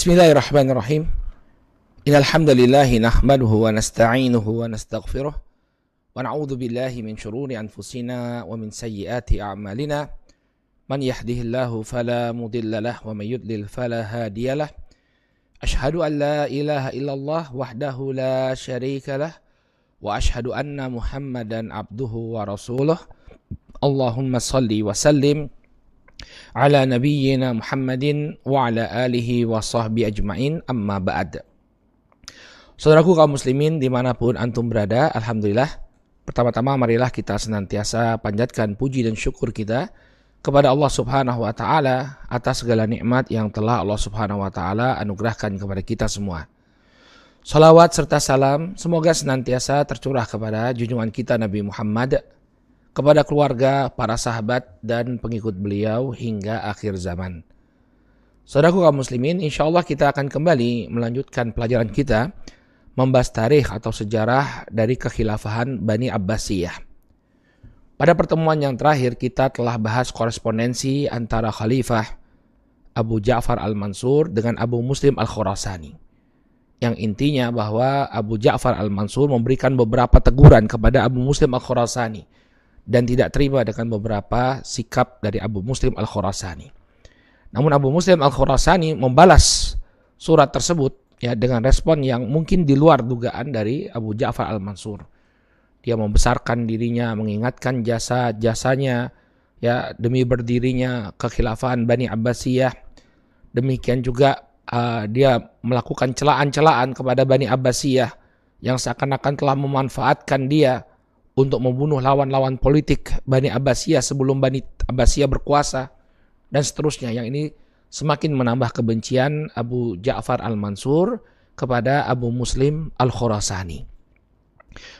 Bismillahirrahmanirrahim. Innal hamdalillah nahmaduhu wa nasta'inuhu wa nastaghfiruh wa na'udzu billahi min shururi anfusina wa min sayyiati a'malina. Man yahdihillahu fala mudilla lahu wa may yudlil fala hadiyalah. Ashhadu an la ilaha illallah wahdahu la syarika lah wa ashhadu anna Muhammadan abduhu wa rasuluh. Allahumma salli wa sallim ala nabiyyina Muhammadin wa ala alihi wa sahbihi ajma'in, amma ba'd. Saudaraku kaum muslimin dimanapun antum berada, alhamdulillah, pertama-tama marilah kita senantiasa panjatkan puji dan syukur kita kepada Allah subhanahu wa ta'ala atas segala nikmat yang telah Allah subhanahu wa ta'ala anugerahkan kepada kita semua. Salawat serta salam semoga senantiasa tercurah kepada junjungan kita Nabi Muhammad, kepada keluarga, para sahabat, dan pengikut beliau hingga akhir zaman. Saudaraku kaum muslimin, insyaallah kita akan kembali melanjutkan pelajaran kita membahas tarikh atau sejarah dari kekhilafahan Bani Abbasiyah. Pada pertemuan yang terakhir kita telah bahas korespondensi antara Khalifah Abu Ja'far al-Mansur dengan Abu Muslim al-Khurasani. Yang intinya bahwa Abu Ja'far al-Mansur memberikan beberapa teguran kepada Abu Muslim al-Khurasani dan tidak terima dengan beberapa sikap dari Abu Muslim al-Khurasani. Namun Abu Muslim al-Khurasani membalas surat tersebut ya dengan respon yang mungkin di luar dugaan dari Abu Ja'far al-Mansur. Dia membesarkan dirinya, mengingatkan jasa-jasanya ya demi berdirinya kekhilafahan Bani Abbasiyah. Demikian juga dia melakukan celaan-celaan kepada Bani Abbasiyah yang seakan-akan telah memanfaatkan dia untuk membunuh lawan-lawan politik Bani Abbasiyah sebelum Bani Abbasiyah berkuasa, dan seterusnya. Yang ini semakin menambah kebencian Abu Ja'far al-Mansur kepada Abu Muslim al-Khurasani.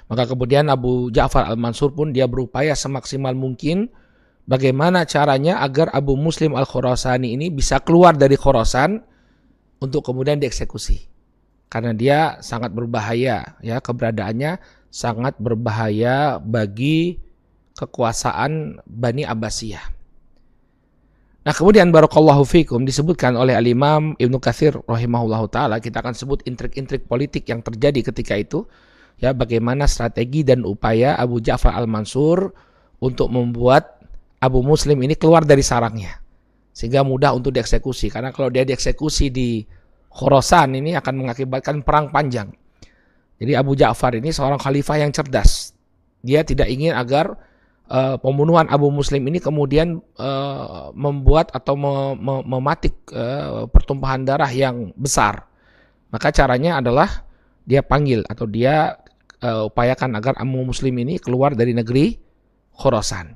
Maka kemudian Abu Ja'far al-Mansur pun dia berupaya semaksimal mungkin bagaimana caranya agar Abu Muslim al-Khurasani ini bisa keluar dari Khurasan untuk kemudian dieksekusi. Karena dia sangat berbahaya, ya, keberadaannya sangat berbahaya bagi kekuasaan Bani Abbasiyah. Nah, kemudian barakallahu fikum disebutkan oleh Al-Imam Ibnu Katsir rahimahullahu taala, kita akan sebut intrik-intrik politik yang terjadi ketika itu, ya, bagaimana strategi dan upaya Abu Ja'far al-Mansur untuk membuat Abu Muslim ini keluar dari sarangnya sehingga mudah untuk dieksekusi. Karena kalau dia dieksekusi di Khurasan ini akan mengakibatkan perang panjang. Jadi Abu Ja'far ini seorang khalifah yang cerdas. Dia tidak ingin agar pembunuhan Abu Muslim ini kemudian membuat atau mematik pertumpahan darah yang besar. Maka caranya adalah dia panggil atau dia upayakan agar Abu Muslim ini keluar dari negeri Khurasan.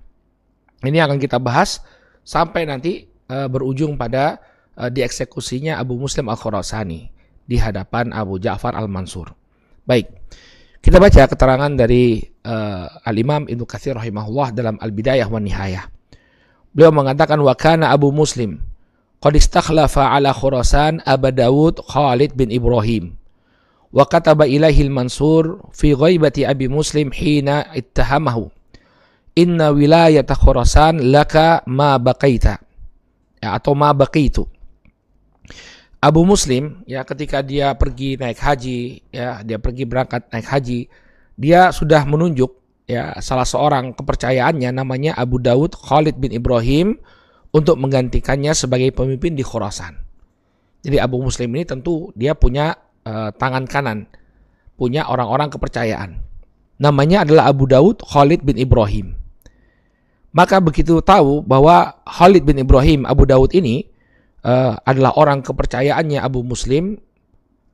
Ini akan kita bahas sampai nanti berujung pada dieksekusinya Abu Muslim al-Khurasani di hadapan Abu Ja'far al-Mansur. Baik, kita baca keterangan dari Al-Imam Ibnu Katsir rahimahullah dalam Al-Bidayah wa Nihayah. Beliau mengatakan, wa kana Abu Muslim qad istakhlafa ala Khurasan Aba Dawud Khalid bin Ibrahim wa kataba ilaihi al-Mansur fi ghaibati Abi Muslim hina ittahamahu inna wilayata Khurasan laka ma baqaita, ya, atau ma baqitu. Abu Muslim, ya, ketika dia pergi naik haji, ya, dia pergi berangkat naik haji, dia sudah menunjuk, ya, salah seorang kepercayaannya namanya Abu Dawud Khalid bin Ibrahim untuk menggantikannya sebagai pemimpin di Khurasan. Jadi Abu Muslim ini tentu dia punya tangan kanan, punya orang-orang kepercayaan. Namanya adalah Abu Dawud Khalid bin Ibrahim. Maka begitu tahu bahwa Khalid bin Ibrahim, Abu Dawud ini adalah orang kepercayaannya Abu Muslim,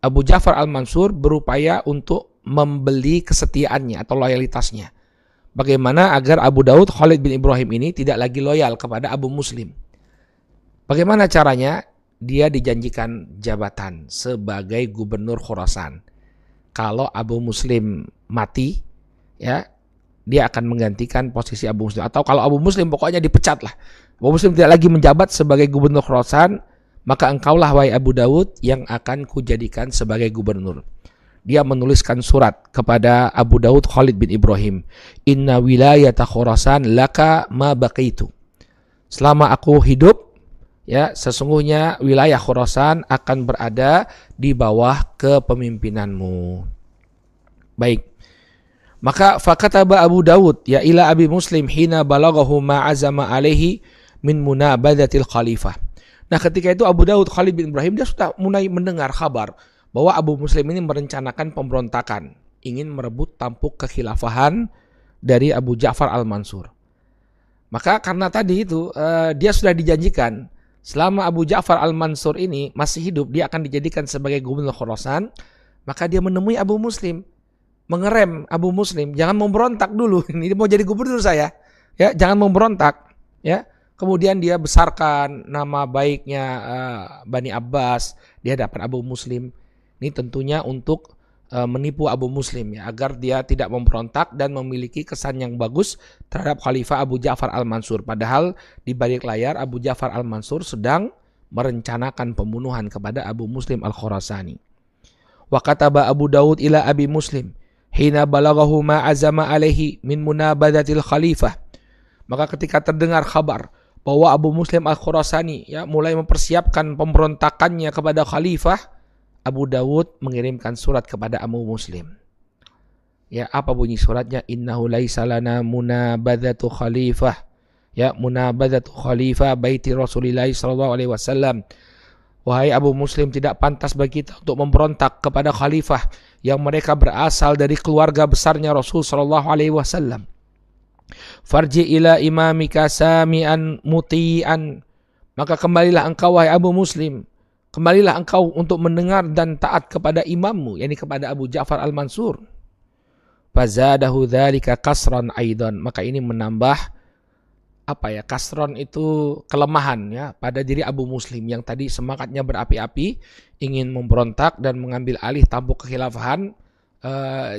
Abu Ja'far al-Mansur berupaya untuk membeli kesetiaannya atau loyalitasnya. Bagaimana agar Abu Dawud Khalid bin Ibrahim ini tidak lagi loyal kepada Abu Muslim. Bagaimana caranya? Dia dijanjikan jabatan sebagai gubernur Khurasan. Kalau Abu Muslim mati, ya, dia akan menggantikan posisi Abu Muslim. Atau kalau Abu Muslim pokoknya dipecat lah, Abu Muslim tidak lagi menjabat sebagai gubernur Khurasan, maka engkaulah wahai Abu Dawud yang akan kujadikan sebagai gubernur. Dia menuliskan surat kepada Abu Dawud Khalid bin Ibrahim, inna wilayata Khurasan laka ma baqitu. Selama aku hidup, ya sesungguhnya wilayah Khurasan akan berada di bawah kepemimpinanmu. Baik. Maka fakataba Abu Dawud ya ila Abi Muslim hina balaghahu ma azama alaihi min munabadatil khalifah. Nah, ketika itu Abu Dawud Khalid bin Ibrahim dia sudah mulai mendengar kabar bahwa Abu Muslim ini merencanakan pemberontakan, ingin merebut tampuk kekhilafahan dari Abu Ja'far al-Mansur. Maka karena tadi itu dia sudah dijanjikan selama Abu Ja'far al-Mansur ini masih hidup dia akan dijadikan sebagai gubernur Khurasan, maka dia menemui Abu Muslim, mengerem Abu Muslim, jangan memberontak dulu, ini mau jadi gubernur saya, ya jangan memberontak, ya. Kemudian dia besarkan nama baiknya Bani Abbas di hadapan Abu Muslim. Ini tentunya untuk menipu Abu Muslim ya, agar dia tidak memberontak dan memiliki kesan yang bagus terhadap Khalifah Abu Ja'far al-Mansur. Padahal di balik layar Abu Ja'far al-Mansur sedang merencanakan pembunuhan kepada Abu Muslim al-Khurasani. Wa kataba Abu Dawud ila Abi Muslim hina balaghahu ma azama alaihi min munabadatil khalifah. Maka ketika terdengar kabar bahwa Abu Muslim al-Khurasani ya mulai mempersiapkan pemberontakannya kepada khalifah, Abu Dawud mengirimkan surat kepada Abu Muslim. Ya, apa bunyi suratnya? Innahu laisa lana munabadatu khalifah. Ya, munabadatu khalifah baiti Rasulillah sallallahu alaihi wasallam. Wahai Abu Muslim, tidak pantas bagi kita untuk memberontak kepada khalifah yang mereka berasal dari keluarga besarnya Rasul sallallahu alaihi wasallam. Farji ila imamika sami'an muti'an. Maka kembalilah engkau wahai Abu Muslim, kembalilah engkau untuk mendengar dan taat kepada imammu, yakni kepada Abu Ja'far al-Mansur. Fazadahu dzalika kasran aidan. Maka ini menambah kasron itu kelemahan ya pada diri Abu Muslim yang tadi semangatnya berapi-api ingin memberontak dan mengambil alih tampuk kekhilafahan,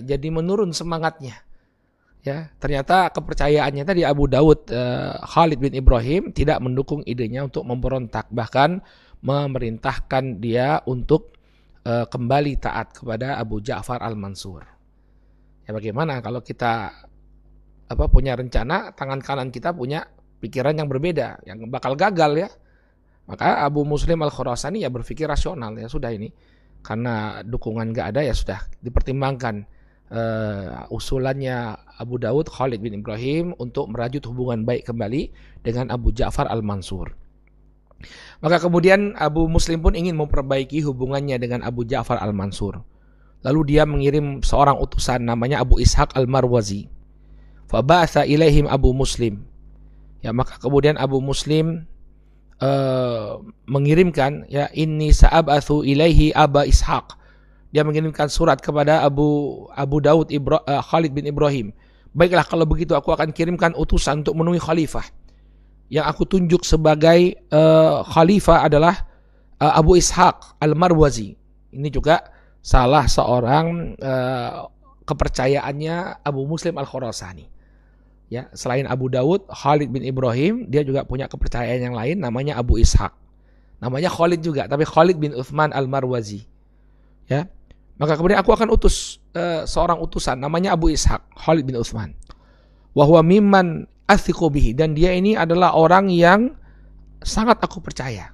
jadi menurun semangatnya. Ya, ternyata kepercayaannya tadi Abu Dawud Khalid bin Ibrahim tidak mendukung idenya untuk memberontak, bahkan memerintahkan dia untuk kembali taat kepada Abu Ja'far al-Mansur. Ya, bagaimana kalau kita punya rencana, tangan kanan kita punya pikiran yang berbeda, yang bakal gagal ya. Maka Abu Muslim al-Khurasani ya berpikir rasional, ya sudah ini karena dukungan gak ada ya sudah dipertimbangkan usulannya Abu Dawud Khalid bin Ibrahim untuk merajut hubungan baik kembali dengan Abu Ja'far al-Mansur. Maka kemudian Abu Muslim pun ingin memperbaiki hubungannya dengan Abu Ja'far al-Mansur. Lalu dia mengirim seorang utusan namanya Abu Ishaq al-Marwazi. Faba'atha ilaihim Abu Muslim. Ya, maka kemudian Abu Muslim mengirimkan ya inni sa'abathu ilaihi Aba Ishaq. Dia mengirimkan surat kepada Abu Dawud Khalid bin Ibrahim. Baiklah kalau begitu aku akan kirimkan utusan untuk menemui khalifah. Yang aku tunjuk sebagai khalifah adalah Abu Ishaq al-Marwazi. Ini juga salah seorang kepercayaannya Abu Muslim al-Khurasani. Ya, selain Abu Dawud, Khalid bin Ibrahim, dia juga punya kepercayaan yang lain namanya Abu Ishaq. Namanya Khalid juga, tapi Khalid bin Uthman al-Marwazi. Ya. Maka kemudian aku akan utus seorang utusan namanya Abu Ishaq, Khalid bin Uthman. Wa huwa mimman athiqu bihi, dan dia ini adalah orang yang sangat aku percaya.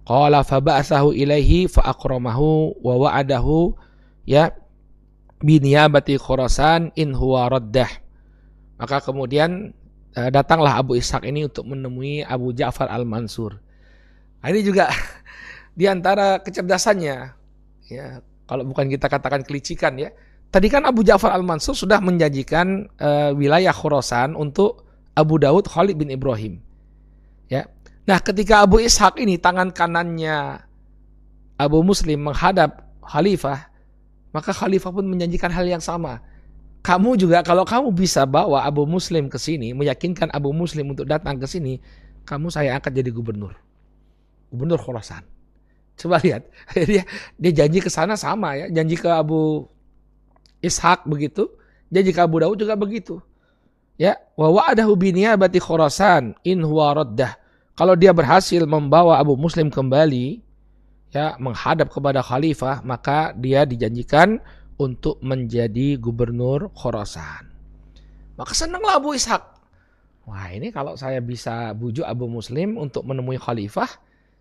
Qala fa ba'athahu ilaihi fa akramahu wa wa'adahu ya bi niyabati Khurasan in huwa raddah. Maka kemudian datanglah Abu Ishaq ini untuk menemui Abu Ja'far al-Mansur. Nah, ini juga di antara kecerdasannya. Ya, kalau bukan kita katakan kelicikan ya. Tadi kan Abu Ja'far al-Mansur sudah menjanjikan wilayah Khurasan untuk Abu Dawud Khalid bin Ibrahim. Ya. Nah, ketika Abu Ishaq ini tangan kanannya Abu Muslim menghadap khalifah, maka khalifah pun menjanjikan hal yang sama. Kamu juga kalau kamu bisa bawa Abu Muslim ke sini, meyakinkan Abu Muslim untuk datang ke sini, kamu saya angkat jadi gubernur Khurasan. Coba lihat, dia janji ke sana sama ya, janji ke Abu Ishaq begitu, janji ke Abu Dawud juga begitu. Ya, wa wa'adahu bi niyabati Khurasan in huwa raddah. Kalau dia berhasil membawa Abu Muslim kembali ya menghadap kepada khalifah, maka dia dijanjikan untuk menjadi gubernur Khurasan. Maka senanglah Abu Ishaq. Wah, ini kalau saya bisa bujuk Abu Muslim untuk menemui khalifah,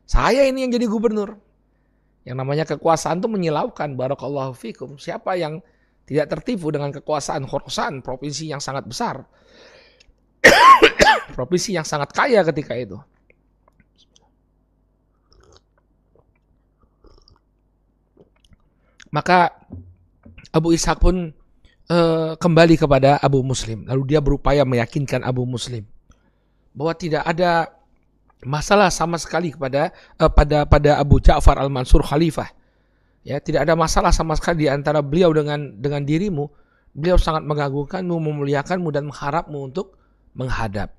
saya ini yang jadi gubernur. Yang namanya kekuasaan itu menyilaukan, barakallahu fikum. Siapa yang tidak tertipu dengan kekuasaan Khorasan, provinsi yang sangat besar, provinsi yang sangat kaya ketika itu. Maka Abu Ishaq pun kembali kepada Abu Muslim. Lalu dia berupaya meyakinkan Abu Muslim bahwa tidak ada masalah sama sekali pada Abu Ja'far al-Mansur khalifah. Ya, tidak ada masalah sama sekali di antara beliau dengan dirimu. Beliau sangat mengagungkanmu, memuliakanmu dan mengharapmu untuk menghadap.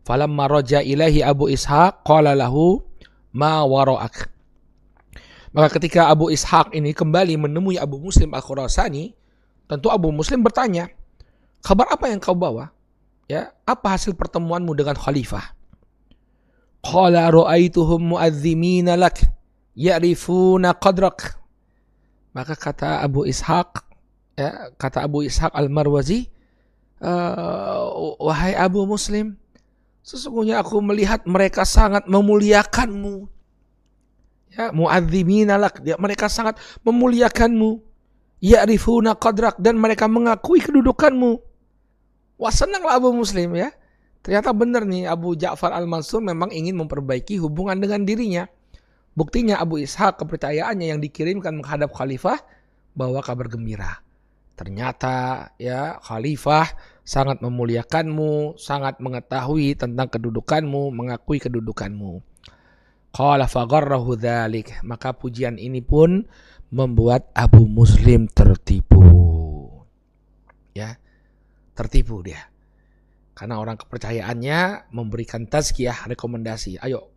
Falamma raja ilaihi Abu Ishaq qala lahu ma wara'ak. Maka ketika Abu Ishaq ini kembali menemui Abu Muslim al-Khurasani, tentu Abu Muslim bertanya, kabar apa yang kau bawa? Ya, apa hasil pertemuanmu dengan khalifah? Qala ra'aituhum mu'azzimina lak ya'rifuna qadrak. Maka kata Abu Ishaq al-Marwazi, wahai Abu Muslim, sesungguhnya aku melihat mereka sangat memuliakanmu. Ya, mu'azzimina lak, mereka sangat memuliakanmu. Ya'rifuna qadrak, dan mereka mengakui kedudukanmu. Wah, senanglah Abu Muslim ya. Ternyata benar nih, Abu Ja'far al-Mansur memang ingin memperbaiki hubungan dengan dirinya. Buktinya Abu Ishaq, kepercayaannya yang dikirimkan menghadap khalifah, bawa kabar gembira. Ternyata ya, khalifah sangat memuliakanmu, sangat mengetahui tentang kedudukanmu, mengakui kedudukanmu. Qala fagharrahu dzalik. Maka pujian ini pun membuat Abu Muslim tertipu. Ya, tertipu dia. Karena orang kepercayaannya memberikan tazkiyah, rekomendasi. Ayo,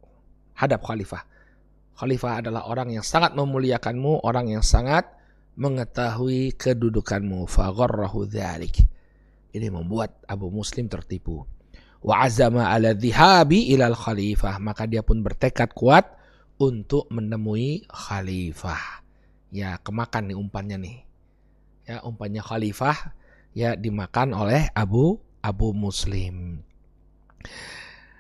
hadap khalifah. Khalifah adalah orang yang sangat memuliakanmu, orang yang sangat mengetahui kedudukanmu. Fagharrahu dzalik. Ini membuat Abu Muslim tertipu. Wa azama ala dhihabi ilal khalifah. Maka dia pun bertekad kuat untuk menemui khalifah. Ya, kemakan nih umpannya nih. Ya, umpannya khalifah ya dimakan oleh Abu Muslim.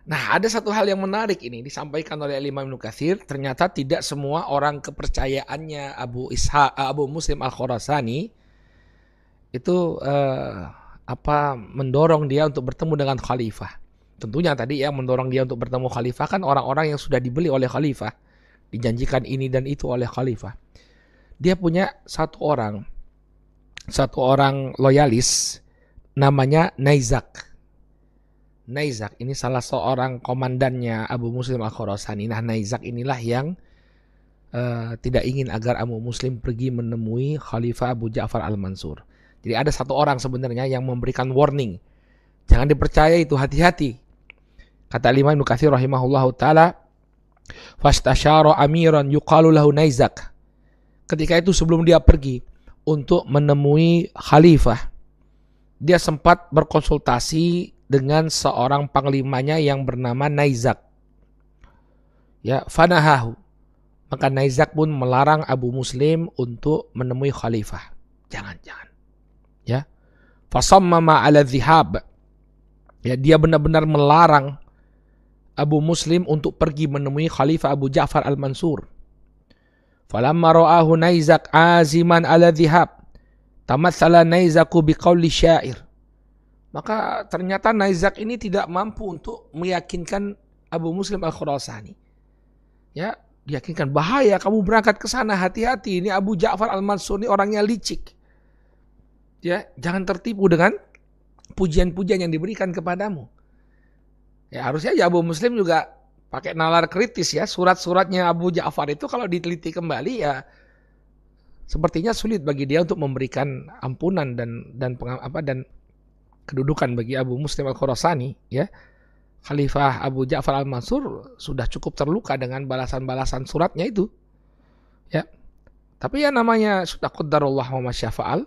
Nah, ada satu hal yang menarik ini disampaikan oleh Imam Ibnu Katsir. Ternyata tidak semua orang kepercayaannya Abu Muslim al-Khurasani itu mendorong dia untuk bertemu dengan khalifah. Tentunya tadi yang mendorong dia untuk bertemu khalifah kan orang-orang yang sudah dibeli oleh khalifah, dijanjikan ini dan itu oleh khalifah. Dia punya satu orang loyalis namanya Naizak. Naizak ini salah seorang komandannya Abu Muslim al-Khurasani. Nah, Naizak inilah yang tidak ingin agar Abu Muslim pergi menemui Khalifah Abu Ja'far al-Mansur. Jadi ada satu orang sebenarnya yang memberikan warning. Jangan dipercaya itu, hati-hati. Kata Imam Ibnu Katsir rahimahullahu taala, "Fastasyara amiran yuqalu lahu Naizak." Ketika itu sebelum dia pergi untuk menemui khalifah, dia sempat berkonsultasi dengan seorang panglimanya yang bernama Naizak. Ya, fanahahu. Maka Naizak pun melarang Abu Muslim untuk menemui khalifah. Jangan. Ya. Fasammama ala dhihab. Ya, dia benar-benar melarang Abu Muslim untuk pergi menemui khalifah Abu Ja'far al-Mansur. Falamma ra'ahu Naizak aziman ala dhihab, tamatsala Naizaku biqauli syair. Maka ternyata Naizak ini tidak mampu untuk meyakinkan Abu Muslim al-Khurasani. Ya, diyakinkan bahaya kamu berangkat ke sana, hati-hati, ini Abu Ja'far al-Mansur ini orangnya licik. Ya, jangan tertipu dengan pujian-pujian yang diberikan kepadamu. Ya, harusnya ya Abu Muslim juga pakai nalar kritis ya. Surat-suratnya Abu Ja'far itu kalau diteliti kembali ya sepertinya sulit bagi dia untuk memberikan ampunan dan kedudukan bagi Abu Muslim al-Khurasani ya. Khalifah Abu Ja'far al-Mansur sudah cukup terluka dengan balasan-balasan suratnya itu. Ya. Tapi ya namanya sudah qadarullah wa masyafa'al.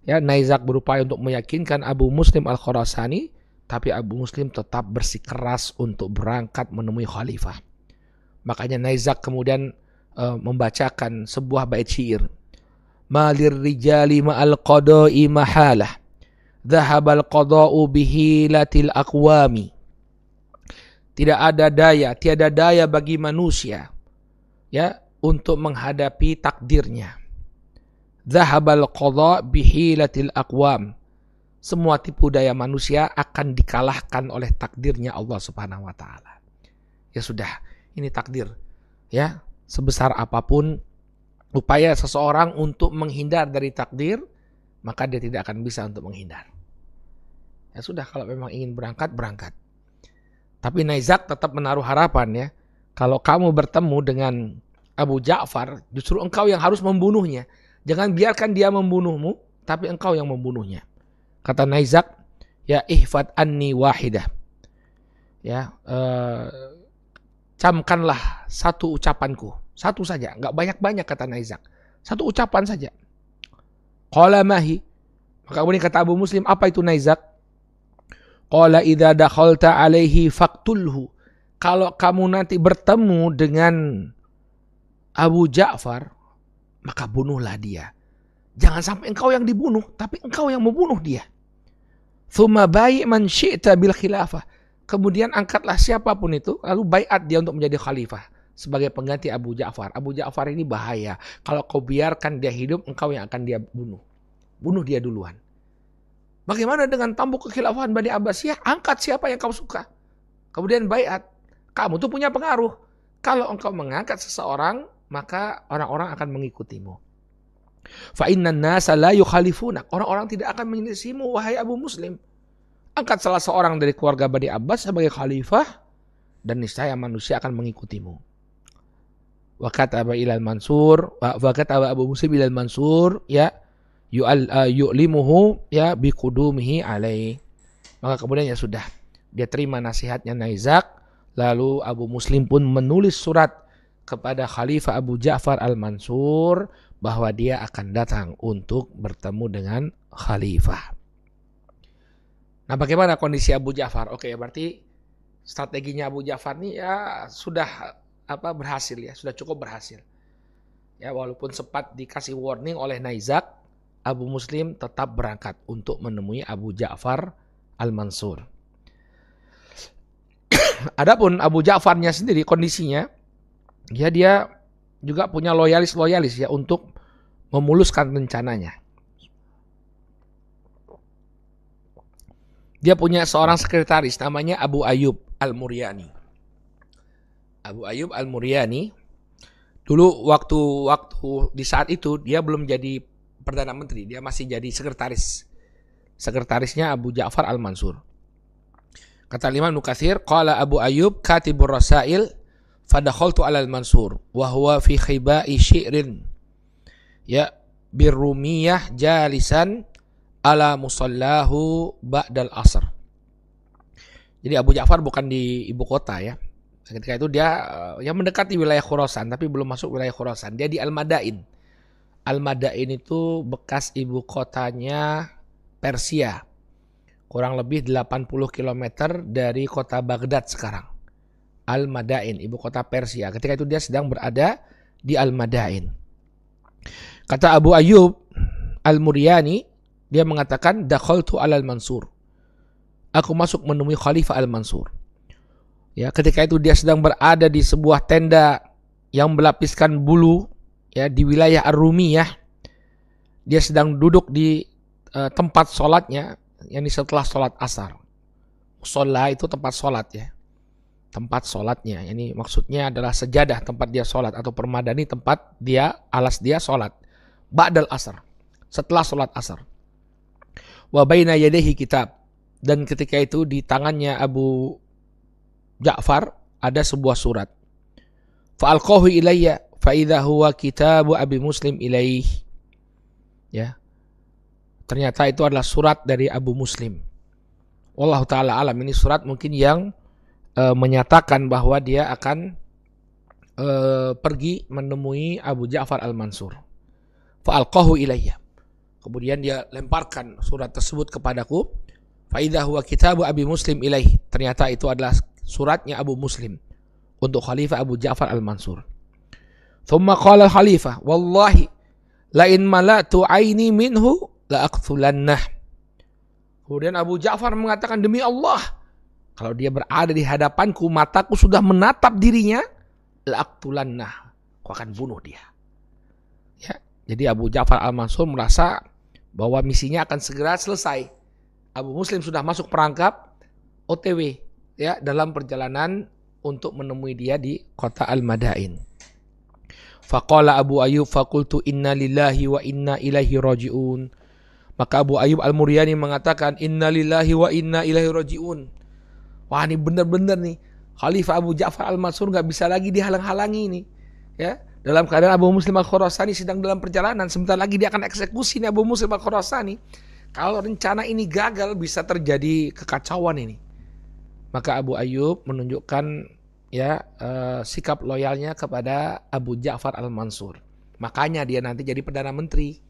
Ya, Naizak berupaya untuk meyakinkan Abu Muslim al-Khurasani, tapi Abu Muslim tetap bersikeras untuk berangkat menemui khalifah. Makanya Naizak kemudian membacakan sebuah bait syair. Malir rijali ma'al qada'i mahalah. Dhahabal qada'u bihilatil aqwami. tidak ada daya, tiada daya bagi manusia ya untuk menghadapi takdirnya. Zahabal qadha bihilatil aqwam. Semua tipu daya manusia akan dikalahkan oleh takdirnya Allah Subhanahu wa taala. Ya sudah, ini takdir. Ya, sebesar apapun upaya seseorang untuk menghindar dari takdir, maka dia tidak akan bisa untuk menghindar. Ya sudah, kalau memang ingin berangkat, berangkat. Tapi Naizak tetap menaruh harapan ya. Kalau kamu bertemu dengan Abu Ja'far, justru engkau yang harus membunuhnya. Jangan biarkan dia membunuhmu, tapi engkau yang membunuhnya. Kata Naizak, ya ihfad anni wahidah. Ya, camkanlah satu ucapanku. Satu saja, enggak banyak-banyak kata Naizak. Satu ucapan saja. Qala mahi. Maka kemudian kata Abu Muslim, apa itu Naizak? Qala idza dakhalta alaihi faqtulhu. Kalau kamu nanti bertemu dengan Abu Ja'far, maka bunuhlah dia. Jangan sampai engkau yang dibunuh, tapi engkau yang membunuh dia. Tsumma bai' man syi'ta bil khilafah. Kemudian angkatlah siapapun itu, lalu baiat dia untuk menjadi khalifah sebagai pengganti Abu Ja'far. Abu Ja'far ini bahaya. Kalau kau biarkan dia hidup, engkau yang akan dia bunuh. Bunuh dia duluan. Bagaimana dengan tampuk kekhilafahan Bani Abbasiyah? Angkat siapa yang kau suka. Kemudian baiat. Kamu tuh punya pengaruh. Kalau engkau mengangkat seseorang, maka orang-orang akan mengikutimu. Fa innan nasa la yukhalifunak. Orang-orang tidak akan menyelisihimu, wahai Abu Muslim. Angkat salah seorang dari keluarga Bani Abbas sebagai khalifah, dan niscaya manusia akan mengikutimu. Wa kataba ilal Mansur, wa kataba Abu Muslim ilal Mansur, ya yu'limuhu ya biqudumihi alaih. Maka kemudian ya sudah, dia terima nasihatnya Naizak, lalu Abu Muslim pun menulis surat kepada Khalifah Abu Ja'far al-Mansur bahwa dia akan datang untuk bertemu dengan khalifah. Nah, bagaimana kondisi Abu Ja'far? Oke, berarti strateginya Abu Ja'far ini ya sudah berhasil ya, sudah cukup berhasil. Ya, walaupun sempat dikasih warning oleh Naizak, Abu Muslim tetap berangkat untuk menemui Abu Ja'far al-Mansur. Adapun Abu Ja'farnya sendiri kondisinya, ya dia juga punya loyalis ya untuk memuluskan rencananya. Dia punya seorang sekretaris namanya Abu Ayyub al-Muryani. Abu Ayyub al-Muryani dulu waktu di saat itu dia belum jadi Perdana Menteri, dia masih jadi sekretaris. Sekretarisnya Abu Ja'far al-Mansur. Kata Imam Ibnu Katsir, qala Abu Ayyub katibur rasail fadakhaltu 'ala al-Mansur wa huwa fi khiba'i syi'rin ya birrumiyah jalisan ala musallahu ba'dal asr. Jadi Abu Ja'far bukan di ibu kota ya. Ketika itu dia yang mendekati wilayah Khurasan tapi belum masuk wilayah Khurasan. Dia di Al-Madain. Al-Madain itu bekas ibu kotanya Persia. Kurang lebih 80 km dari kota Baghdad sekarang. Al-Madain, ibu kota Persia. Ketika itu dia sedang berada di Al-Madain. Kata Abu Ayyub al-Muryani, dia mengatakan, dakhaltu alal Mansur. Aku masuk menemui Khalifah al-Mansur. Ya, ketika itu dia sedang berada di sebuah tenda yang berlapiskan bulu, ya, di wilayah Ar-Rumiyah. Dia sedang duduk di tempat sholatnya, yakni setelah sholat asar. Musola itu tempat sholat ya. Tempat sholatnya, ini maksudnya adalah sejadah tempat dia sholat atau permadani tempat dia, alas dia sholat. Ba'dal asar, setelah sholat asar. Wa baina yadayhi kitab, dan ketika itu di tangannya Abu Ja'far ada sebuah surat. Fa'alqahu ilayya fa idza huwa kitabu Abi Muslim ilaih. Ya. Ternyata itu adalah surat dari Abu Muslim. Wallahu taala alam, ini surat mungkin yang menyatakan bahwa dia akan pergi menemui Abu Ja'far al-Mansur. Fa'alqahu ilayya. Kemudian dia lemparkan surat tersebut kepadaku. Fa idza huwa kitabu Abi Muslim ilaih. Ternyata itu adalah suratnya Abu Muslim untuk Khalifah Abu Ja'far al-Mansur. Thumma qala al-Khalifah, wallahi la in mala'tu aini minhu la aqtulannah. Kemudian Abu Ja'far mengatakan, demi Allah, Kalau dia berada di hadapanku, mataku sudah menatap dirinya, la'aqtulannah, aku akan bunuh dia. Ya, jadi Abu Ja'far al-Mansur merasa bahwa misinya akan segera selesai. Abu Muslim sudah masuk perangkap, OTW, ya, dalam perjalanan untuk menemui dia di kota Al-Madain. Faqala Abu Ayyub faqultu inna lillahi wa inna ilaihi raji'un. Maka Abu Ayyub Al-Muryani mengatakan inna lillahi wa inna ilaihi raji'un. Wah, ini benar-benar nih Khalifah Abu Ja'far Al-Mansur gak bisa lagi dihalang-halangi nih. Ya, dalam keadaan Abu Muslim Al-Khurasani sedang dalam perjalanan, sebentar lagi dia akan eksekusi nih Abu Muslim Al-Khurasani. Kalau rencana ini gagal bisa terjadi kekacauan ini. Maka Abu Ayyub menunjukkan ya sikap loyalnya kepada Abu Ja'far Al-Mansur. Makanya dia nanti jadi Perdana Menteri.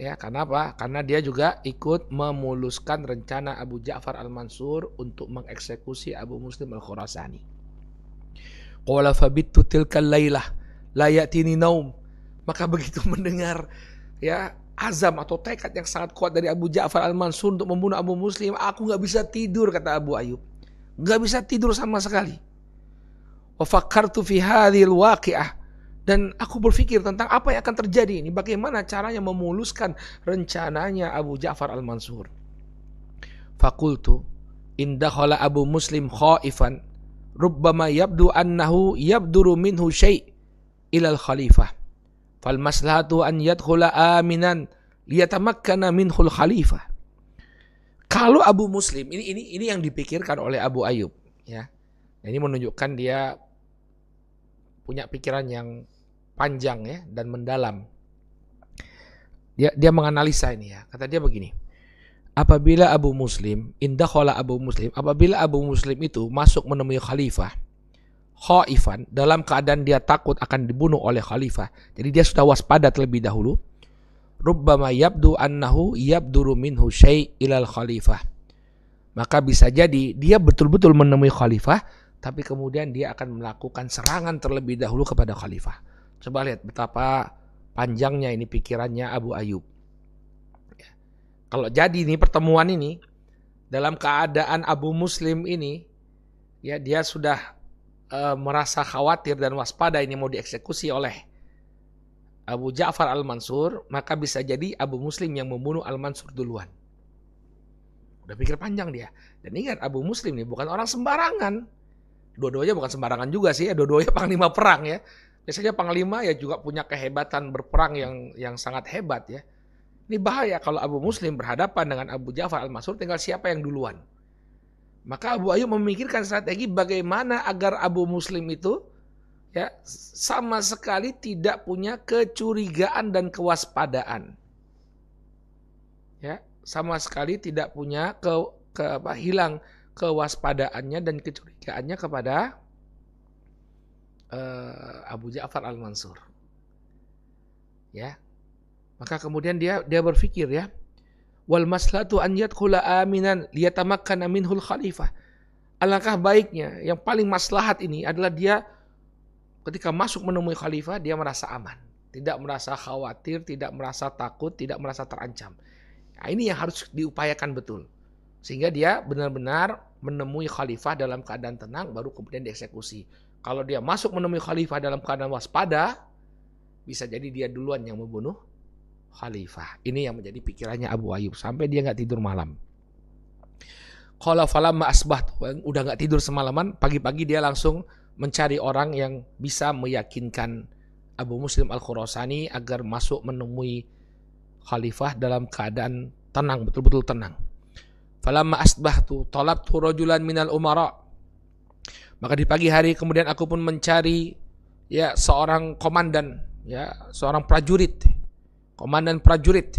Ya, karena apa? Karena dia juga ikut memuluskan rencana Abu Ja'far Al-Mansur untuk mengeksekusi Abu Muslim Al-Khurasani. Qala fabittu tilkal lailah la ya'tini naum. Maka begitu mendengar ya azam atau tekad yang sangat kuat dari Abu Ja'far Al-Mansur untuk membunuh Abu Muslim, aku gak bisa tidur, kata Abu Ayyub. Gak bisa tidur sama sekali. Wa fakkartu fi hadhil waqi'ah. Dan aku berpikir tentang apa yang akan terjadi ini. Bagaimana caranya memuluskan rencananya Abu Ja'far Al-Mansur. Fakultu indakhala Abu Muslim khaifan rubbama yabdu annahu yabduru minhu syai' ilal khalifah. Fal maslahatu an yadkhula aminan liyatamakkana minhul khalifah. Kalau Abu Muslim, ini yang dipikirkan oleh Abu Ayyub, ya. Ini menunjukkan dia punya pikiran yang panjang ya dan mendalam. Dia menganalisa ini ya. Kata dia begini. Apabila Abu Muslim apabila Abu Muslim itu masuk menemui khalifah khaifan, dalam keadaan dia takut akan dibunuh oleh khalifah. Jadi dia sudah waspada terlebih dahulu. Rubbama yabdu annahu yabduru minhu syai' ilal khalifah. Maka bisa jadi dia betul-betul menemui khalifah, tapi kemudian dia akan melakukan serangan terlebih dahulu kepada khalifah. Coba lihat betapa panjangnya ini pikirannya Abu Ayyub. Ya. Kalau jadi nih pertemuan ini dalam keadaan Abu Muslim ini, ya dia sudah merasa khawatir dan waspada ini mau dieksekusi oleh Abu Ja'far Al-Mansur, maka bisa jadi Abu Muslim yang membunuh Al-Mansur duluan. Udah pikir panjang dia. Dan ingat Abu Muslim ini bukan orang sembarangan. Dua-duanya bukan sembarangan juga sih ya, dua-duanya panglima perang ya. Biasanya panglima ya juga punya kehebatan berperang yang sangat hebat ya. Ini bahaya kalau Abu Muslim berhadapan dengan Abu Ja'far Al-Mansur, tinggal siapa yang duluan. Maka Abu Ayyub memikirkan strategi bagaimana agar Abu Muslim itu ya sama sekali tidak punya kecurigaan dan kewaspadaan. Ya, sama sekali tidak punya hilang kewaspadaannya dan kecurigaannya kepada Abu Ja'far Al-Mansur. Ya. Maka kemudian dia berpikir ya, wal maslahatu an yadkhula aminan liyatamakkana minhul khalifah. Alangkah baiknya, yang paling maslahat ini adalah dia ketika masuk menemui khalifah dia merasa aman, tidak merasa khawatir, tidak merasa takut, tidak merasa terancam. Nah, ini yang harus diupayakan betul. Sehingga dia benar-benar menemui khalifah dalam keadaan tenang baru kemudian dieksekusi. Kalau dia masuk menemui khalifah dalam keadaan waspada, bisa jadi dia duluan yang membunuh khalifah. Ini yang menjadi pikirannya Abu Ayyub sampai dia nggak tidur malam. Qala falamma asbahtu, udah nggak tidur semalaman, pagi-pagi dia langsung mencari orang yang bisa meyakinkan Abu Muslim Al-Khurasani agar masuk menemui khalifah dalam keadaan tenang, betul-betul tenang. Falamma asbahtu talabtu rajulan minal umara. Maka di pagi hari kemudian aku pun mencari ya seorang komandan, ya seorang prajurit, komandan prajurit.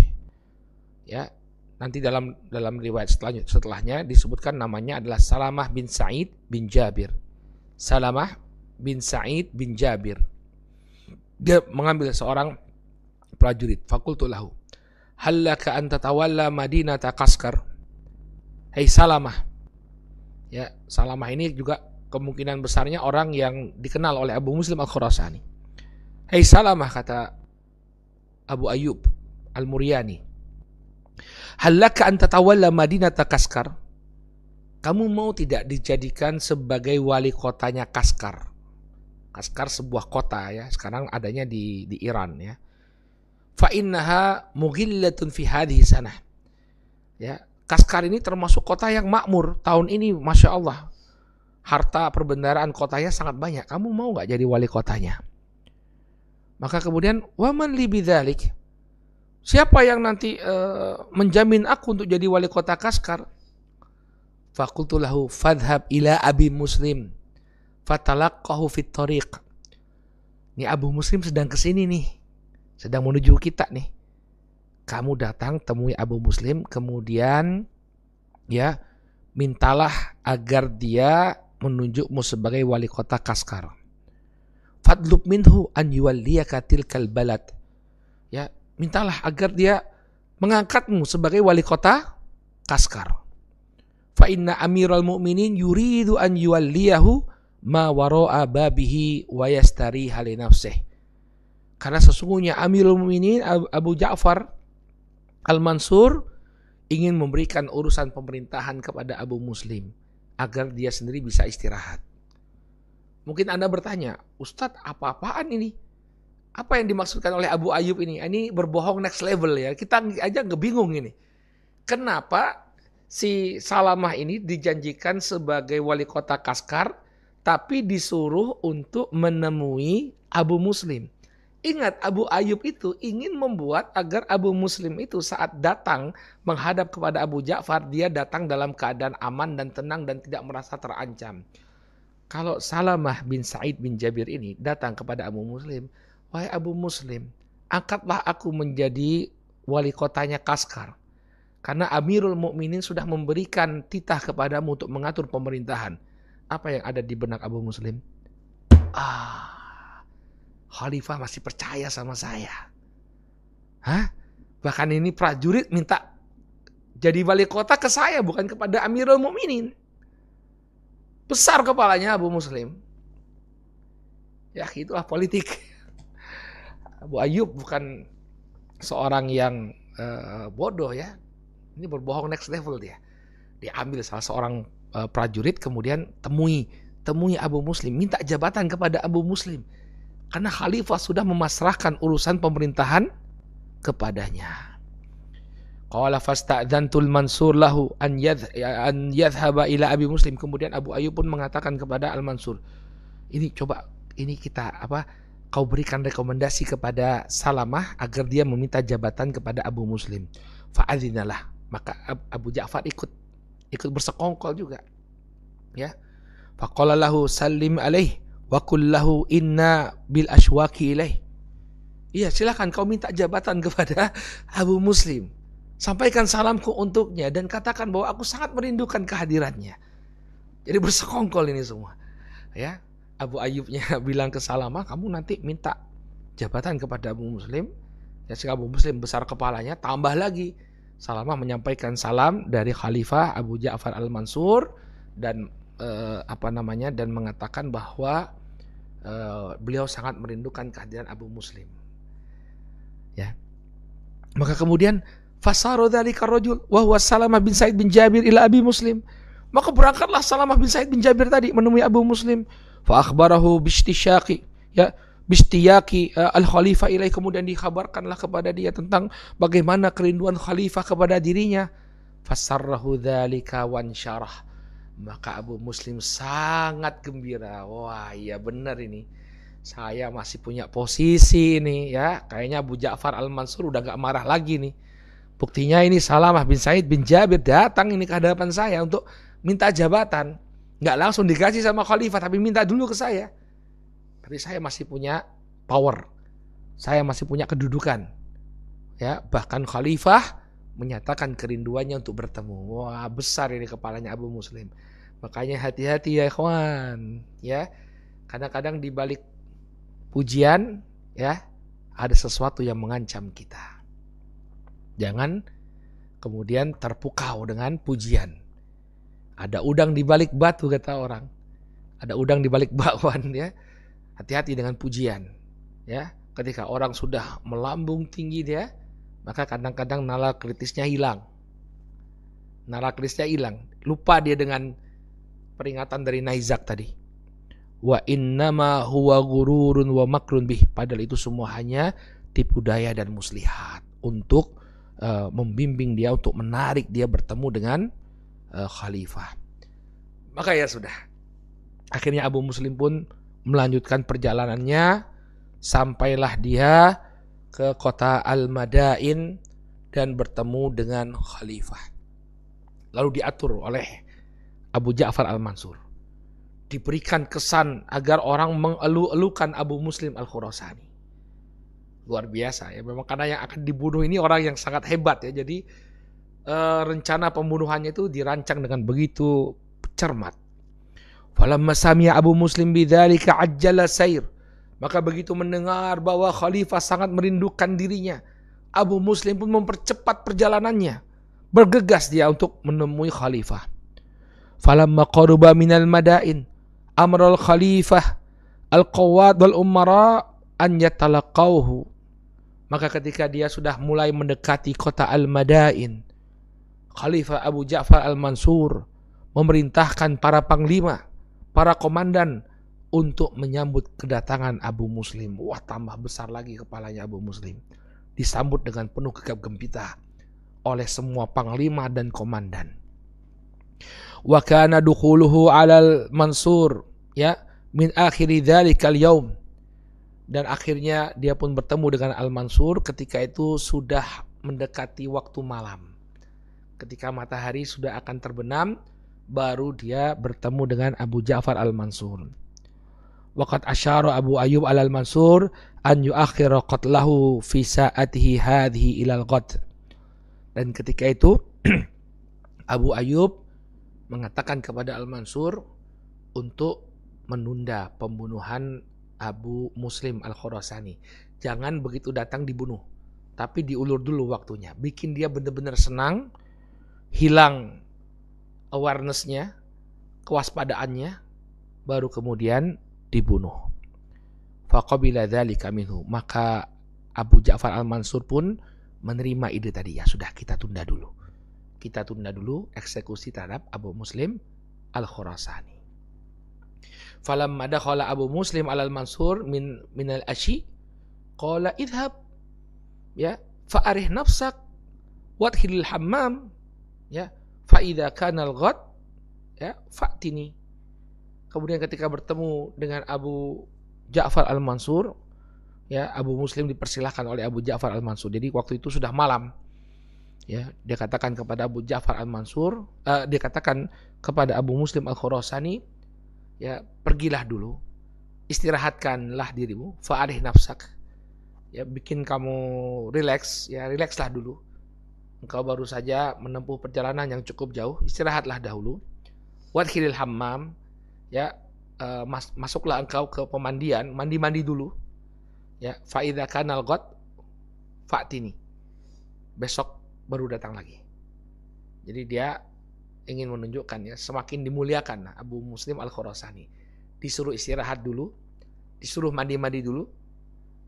Ya, nanti dalam riwayat setelahnya disebutkan namanya adalah Salamah bin Sa'id bin Jabir. Salamah bin Sa'id bin Jabir. Dia mengambil seorang prajurit. Fakultu lahu, hallaka an tatawalla madinata Qaskar. Hei Salamah. Ya, Salamah ini juga kemungkinan besarnya orang yang dikenal oleh Abu Muslim Al-Khurasani. Hei Salamah, kata Abu Ayyub Al-Muryani, hallaka an tatawalla madinata Qaskar. kamu mau tidak dijadikan sebagai wali kotanya Kaskar? Kaskar sebuah kota ya, sekarang adanya di Iran ya. Fa innaha mughillatun fi hadhihi sanah. Ya, Kaskar ini termasuk kota yang makmur. Tahun ini Masya Allah, harta perbendaharaan kotanya sangat banyak. Kamu mau nggak jadi wali kotanya? Maka kemudian, waman li bidzalik? Siapa yang nanti menjamin aku untuk jadi wali kota Kaskar? Faqultu lahu fadhhab ila Abi Muslim fatalaqahu fit thariq. Ini Abu Muslim sedang kesini nih, sedang menuju kita nih. Kamu datang temui Abu Muslim, kemudian ya mintalah agar dia menunjukmu sebagai wali kota Kaskar. Fadlub minhu an yuwalliyaka tilkal balad. Ya, mintalah agar dia mengangkatmu sebagai wali kota Kaskar. Fa inna amiral mu'minin yuridu an yuwalliyahu ma wara'a babihi wa yastariha li nafsihi. Karena sesungguhnya Amirul Mukminin Abu Ja'far Al-Mansur ingin memberikan urusan pemerintahan kepada Abu Muslim agar dia sendiri bisa istirahat. Mungkin Anda bertanya, Ustadz apa-apaan ini? Apa yang dimaksudkan oleh Abu Ayyub ini? Ini berbohong next level ya. Kita aja bingung ini. Kenapa si Salamah ini dijanjikan sebagai wali kota Kaskar, tapi disuruh untuk menemui Abu Muslim? Ingat, Abu Ayyub itu ingin membuat agar Abu Muslim itu saat datang menghadap kepada Abu Ja'far, dia datang dalam keadaan aman dan tenang dan tidak merasa terancam. Kalau Salamah bin Sa'id bin Jabir ini datang kepada Abu Muslim, wahai Abu Muslim, angkatlah aku menjadi wali kotanya Kaskar. Karena Amirul Mukminin sudah memberikan titah kepadamu untuk mengatur pemerintahan. Apa yang ada di benak Abu Muslim? Khalifah masih percaya sama saya. Bahkan ini prajurit minta jadi wali kota ke saya, bukan kepada Amirul Mukminin. Besar kepalanya Abu Muslim. Ya, itulah politik. Abu Ayyub bukan seorang yang bodoh ya. Ini berbohong next level dia. Dia ambil salah seorang prajurit, kemudian temui Abu Muslim, minta jabatan kepada Abu Muslim. Karena khalifah sudah memasrahkan urusan pemerintahan kepadanya. Qala fasta'dzantul Mansur lahu an yadhhaba ila Abi Muslim. Kemudian Abu Ayyub pun mengatakan kepada Al-Mansur, ini kita kau berikan rekomendasi kepada Salamah agar dia meminta jabatan kepada Abu Muslim. Fa'adzinalah. Maka Abu Ja'far ikut bersekongkol juga. Ya. Faqala lahu sallim alaih wa qul lahu inna bil ashwaqi ilaih. Iya, silakan kau minta jabatan kepada Abu Muslim. Sampaikan salamku untuknya dan katakan bahwa aku sangat merindukan kehadirannya. Jadi bersekongkol ini semua. Ya, Abu Ayyubnya bilang ke Salamah, kamu nanti minta jabatan kepada Abu Muslim. Ya, si Abu Muslim besar kepalanya, tambah lagi Salamah menyampaikan salam dari Khalifah Abu Ja'far Al-Mansur dan dan mengatakan bahwa beliau sangat merindukan kehadiran Abu Muslim. Ya. Maka kemudian fasara dzalika rajul wa huwa Salamah bin Sa'id bin Jabir ila Abi Muslim. Maka berangkatlah Salamah bin Sa'id bin Jabir tadi menemui Abu Muslim. Fa akhbarahu bishtiyaqi al-khalifah ilaih. Kemudian dikhabarkanlah kepada dia tentang bagaimana kerinduan khalifah kepada dirinya. Fasarrahu dzalika wansyarah. Maka Abu Muslim sangat gembira. Wah, iya benar ini. Saya masih punya posisi ini ya. Kayaknya Abu Ja'far Al-Mansur udah gak marah lagi nih. Buktinya ini Salamah bin Sa'id bin Jabir datang ini ke hadapan saya untuk minta jabatan. Gak langsung dikasih sama khalifah, tapi minta dulu ke saya. Tapi saya masih punya power. Saya masih punya kedudukan. Ya, bahkan khalifah menyatakan kerinduannya untuk bertemu. Wah, besar ini kepalanya Abu Muslim. Makanya hati-hati ya ikhwan, ya. Kadang-kadang di balik pujian ya ada sesuatu yang mengancam kita. Jangan kemudian terpukau dengan pujian. Ada udang di balik batu kata orang. Ada udang di balik bakwan ya. Hati-hati dengan pujian. Ya, ketika orang sudah melambung tinggi dia, maka kadang-kadang nalar kritisnya hilang. Nalar kritisnya hilang. lupa dia dengan peringatan dari Naizak tadi. Wa innama huwa gururun wa makrun bih. Padahal itu semua hanya tipu daya dan muslihat untuk membimbing dia, untuk menarik dia bertemu dengan khalifah. Maka ya sudah. Akhirnya Abu Muslim pun melanjutkan perjalanannya sampailah dia ke kota Al-Madain dan bertemu dengan khalifah. Lalu diatur oleh Abu Ja'far Al-Mansur. Diberikan kesan agar orang mengeluh-elukan Abu Muslim Al-Khurasani. Luar biasa ya, memang karena yang akan dibunuh ini orang yang sangat hebat ya. Jadi rencana pembunuhannya itu dirancang dengan begitu cermat. Falamma sami'a Abu Muslim bidzalika ajjala sair. Maka begitu mendengar bahwa khalifah sangat merindukan dirinya, Abu Muslim pun mempercepat perjalanannya. Bergegas dia untuk menemui khalifah. Falamma qaruba minal madain amral khalifah al-qawad wal umara an yatalaqawhu. Maka ketika dia sudah mulai mendekati kota Al-Madain, Khalifah Abu Ja'far Al-Mansur memerintahkan para panglima, para komandan untuk menyambut kedatangan Abu Muslim. Wah, tambah besar lagi kepalanya Abu Muslim. Disambut dengan penuh gegap gempita oleh semua panglima dan komandan. Wa kana dukhuluhu 'alal Mansur ya min akhiri dzalikal yaum. Dan akhirnya dia pun bertemu dengan Al-Mansur ketika itu sudah mendekati waktu malam. Ketika matahari sudah akan terbenam, baru dia bertemu dengan Abu Ja'far Al-Mansur. Waqad asyara Abu Ayyub Al-Mansur an yu'akhkhira qatlahu fi sa'atihi hadhihi ilal ghad. Dan ketika itu Abu Ayyub mengatakan kepada Al-Mansur untuk menunda pembunuhan Abu Muslim Al-Khurasani. Jangan begitu datang dibunuh, tapi diulur dulu waktunya. Bikin dia benar-benar senang, hilang awareness-nya, kewaspadaannya, baru kemudian dibunuh. Faqabila dzalika minhu. Maka Abu Ja'far Al-Mansur pun menerima ide tadi. Ya sudah, kita tunda dulu. Kita tunda dulu eksekusi terhadap Abu Muslim Al-Khurasani. Falamma dakhala Abu Muslim Al-Mansur min al-ashi qala idhab ya fa'arih nafsak wadkhilil hammam ya fa idza kana al-ghad ya fa'tini. Kemudian ketika bertemu dengan Abu Ja'far Al-Mansur ya, Abu Muslim dipersilahkan oleh Abu Ja'far Al-Mansur. Jadi waktu itu sudah malam. Ya, dia katakan kepada Abu Ja'far Al-Mansur, dia katakan kepada Abu Muslim Al-Khurasani, ya, pergilah dulu, istirahatkanlah dirimu, fa'arih nafsak. Ya, bikin kamu relax, ya, relaxlah dulu. Engkau baru saja menempuh perjalanan yang cukup jauh, istirahatlah dahulu. Wadkhilil hammam, ya, masuklah engkau ke pemandian, mandi-mandi dulu. Ya, fa idza kanal ghad fa'tini. Besok baru datang lagi. Jadi dia ingin menunjukkan ya, semakin dimuliakan Abu Muslim Al-Khurasani. Disuruh istirahat dulu, disuruh mandi-mandi dulu.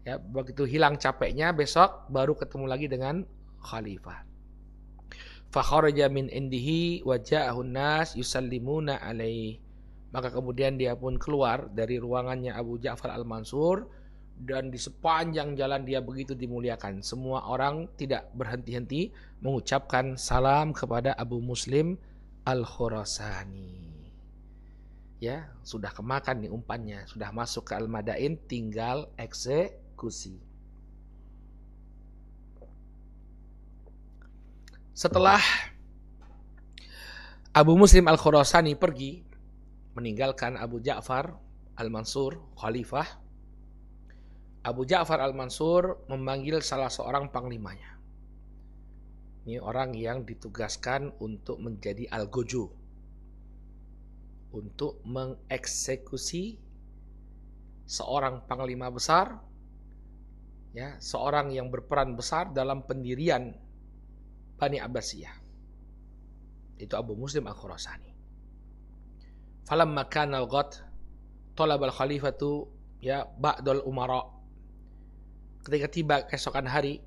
Ya, begitu hilang capeknya, besok baru ketemu lagi dengan khalifah. Fa kharaja min indihi wa ja'ahun nas yusallimuna alaihi. Maka kemudian dia pun keluar dari ruangannya Abu Ja'far Al-Mansur, dan di sepanjang jalan dia begitu dimuliakan. Semua orang tidak berhenti-henti mengucapkan salam kepada Abu Muslim Al-Khurasani. Ya, sudah kemakan nih umpannya, sudah masuk ke Al-Madain, tinggal eksekusi. Setelah Abu Muslim Al-Khurasani pergi meninggalkan Abu Ja'far Al-Mansur khalifah, Abu Ja'far Al-Mansur memanggil salah seorang panglimanya. Ini orang yang ditugaskan untuk menjadi Al-Gojo, untuk mengeksekusi seorang panglima besar, ya, seorang yang berperan besar dalam pendirian Bani Abbasiyah. Itu Abu Muslim Al-Khurasani. Falamma kana al-ghad talab al-khalifatu ya ba'dal umara. Ketika tiba keesokan hari,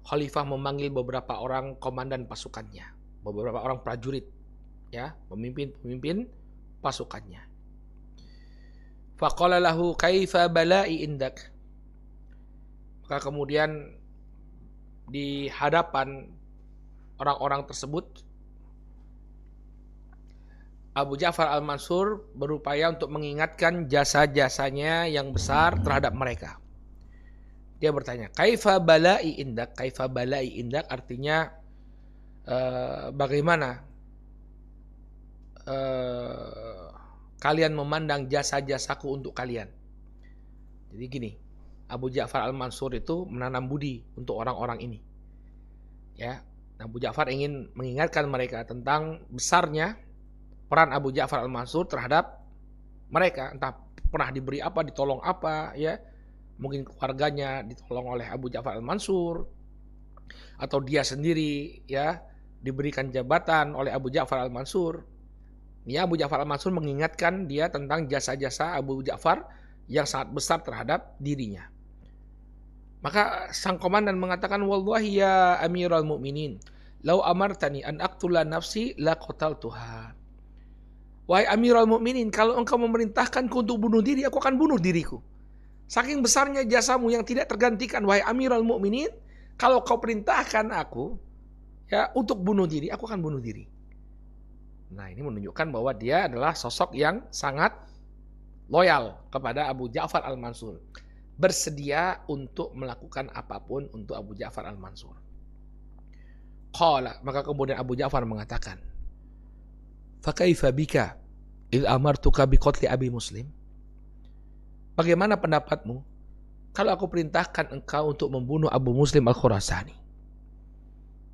khalifah memanggil beberapa orang komandan pasukannya, beberapa orang prajurit. ya, pemimpin pasukannya. Faqala lahu kaifa bala'i indak. Maka kemudian di hadapan orang-orang tersebut, Abu Ja'far al-Mansur berupaya untuk mengingatkan jasa-jasanya yang besar terhadap mereka. Dia bertanya, kaifa bala'i indak? Kaifa bala'i indak artinya bagaimana kalian memandang jasa-jasaku untuk kalian. Jadi gini, Abu Ja'far al-Mansur itu menanam budi untuk orang-orang ini. Ya, Abu Ja'far ingin mengingatkan mereka tentang besarnya peran Abu Ja'far al-Mansur terhadap mereka, entah pernah diberi apa, ditolong apa, ya. Mungkin keluarganya ditolong oleh Abu Ja'far al-Mansur, atau dia sendiri ya diberikan jabatan oleh Abu Ja'far al-Mansur. Ya, Abu Ja'far al-Mansur mengingatkan dia tentang jasa-jasa Abu Ja'far yang sangat besar terhadap dirinya. Maka sang komandan mengatakan, wallahi ya Amirul Mukminin, lau amartani an aqtula nafsi la qataltuha. Wahai Amirul Mukminin, kalau engkau memerintahkanku untuk bunuh diri, aku akan bunuh diriku. Saking besarnya jasamu yang tidak tergantikan, wahai Amirul Mukminin, kalau kau perintahkan aku ya untuk bunuh diri, aku akan bunuh diri. Nah, ini menunjukkan bahwa dia adalah sosok yang sangat loyal kepada Abu Ja'far al-Mansur. Bersedia untuk melakukan apapun untuk Abu Ja'far al-Mansur. Qala, maka kemudian Abu Ja'far mengatakan, fa kaifa bika idh amartuka biqatli Abi Muslim? Bagaimana pendapatmu kalau aku perintahkan engkau untuk membunuh Abu Muslim al-Khurasani?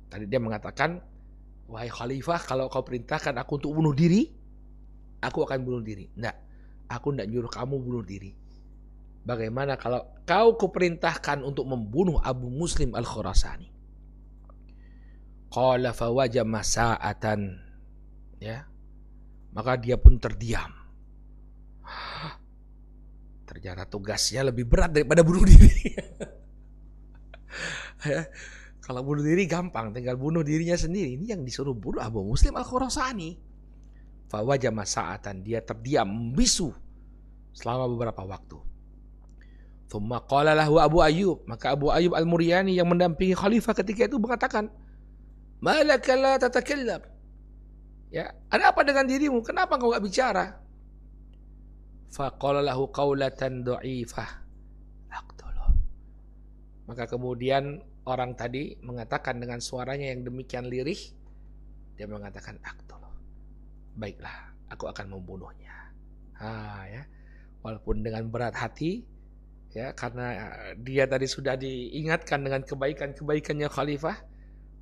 Tadi dia mengatakan, wahai khalifah, kalau kau perintahkan aku untuk bunuh diri, aku akan bunuh diri. Enggak, aku enggak nyuruh kamu bunuh diri. Bagaimana kalau kau kuperintahkan untuk membunuh Abu Muslim al-Khurasani? Qala fawajama sa'atan. Ya. Maka dia pun terdiam. Ternyata tugasnya lebih berat daripada bunuh diri. Ya. Kalau bunuh diri gampang, tinggal bunuh dirinya sendiri. Ini yang disuruh bunuh Abu Muslim al-Khurasani. Fawajama sa'atan, dia terdiam, membisu selama beberapa waktu. Thumma qala lahu Abu Ayyub, maka Abu Ayyub al-Muryani yang mendampingi khalifah ketika itu mengatakan, malaka la tatakallam? Ya, ada apa dengan dirimu? Kenapa kau enggak bicara? Faqala lahu qaulatan dha'ifah. Aqtuluh. Maka kemudian orang tadi mengatakan dengan suaranya yang demikian lirih, dia mengatakan aqtuluh. Baiklah, aku akan membunuhnya. Ya. Walaupun dengan berat hati, ya, karena dia tadi sudah diingatkan dengan kebaikan-kebaikannya khalifah,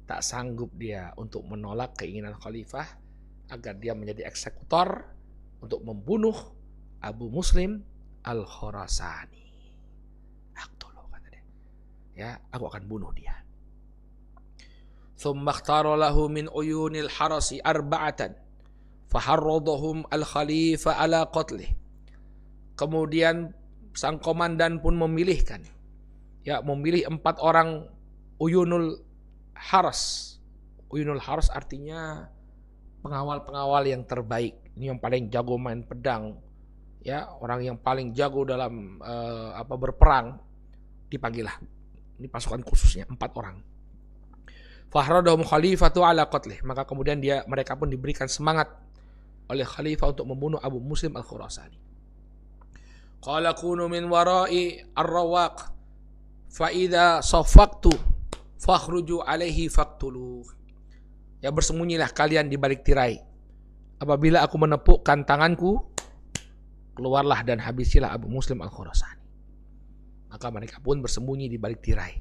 tak sanggup dia untuk menolak keinginan khalifah agar dia menjadi eksekutor untuk membunuh Abu Muslim al-Khurasani. Aqtuluh, kata dia. Ya, aku akan bunuh dia. Thumma ikhtara lahu min uyunil harasi arba'atan faharradhum al-khalifah ala qatlih. Kemudian sang komandan pun memilih 4 orang uyunul haras. Uyunul haras artinya pengawal-pengawal yang terbaik. Ini yang paling jago main pedang, ya, orang yang paling jago dalam berperang, dipanggillah. Ini pasukan khususnya 4 orang. Fahradahum khalifatu ala qatlih, maka kemudian mereka pun diberikan semangat oleh khalifah untuk membunuh Abu Muslim al-Khurasani. Qala kunu min wara'i ar-rawaq fa idza safaqtu fakhruju alaihi faqtulu. Ya, bersembunyilah kalian di balik tirai. Apabila aku menepukkan tanganku, keluarlah dan habisilah Abu Muslim al-Khurasani. Maka mereka pun bersembunyi di balik tirai,